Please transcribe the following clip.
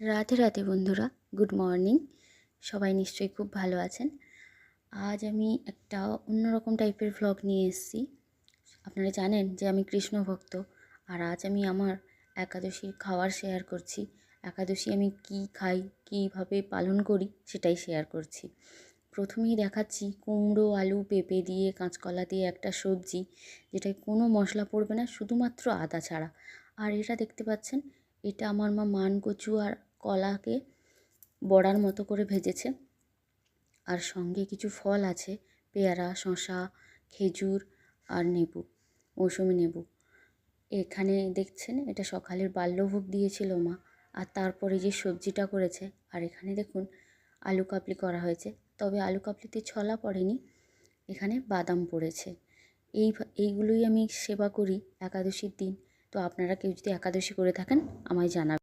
রাধে রাধে বন্ধুরা, good morning. সবাই নিশ্চয়ই খুব ভালো আছেন। আজ আমি একটা অন্যরকম টাইপের ভ্লগ নিয়ে এসেছি। আপনারা জানেন যে আমি কৃষ্ণ ভক্ত, আর আজ আমি আমার একাদশীর খাবার শেয়ার করছি। একাদশী আমি কি খাই, কীভাবে পালন করি সেটাই শেয়ার করছি। প্রথমেই দেখাচ্ছি কুমড়ো, আলু, পেঁপে দিয়ে, কাঁচকলা দিয়ে একটা সবজি, যেটায় কোনো মশলা পড়বে না, শুধুমাত্র আদা ছাড়া। আর এটা দেখতে পাচ্ছেন, এটা আমার মা মানকচু আর কলাকে বড়ার মতো করে ভেজেছে। আর সঙ্গে কিছু ফল আছে, পেয়ারা, শসা, খেজুর আর লেবু, মৌসুমি লেবু। এখানে দেখছেন এটা সকালের বাল্যভোগ দিয়েছিল মা। আর তারপরে যে সবজিটা করেছে, আর এখানে দেখুন আলু কাবলি করা হয়েছে। তবে আলু কাবলিতে ছলা পড়েনি, এখানে বাদাম পড়েছে। এইগুলোই আমি সেবা করি একাদশীর দিন। তো আপনারা কেউ যদি একাদশী করে থাকেন আমায় জানাবেন।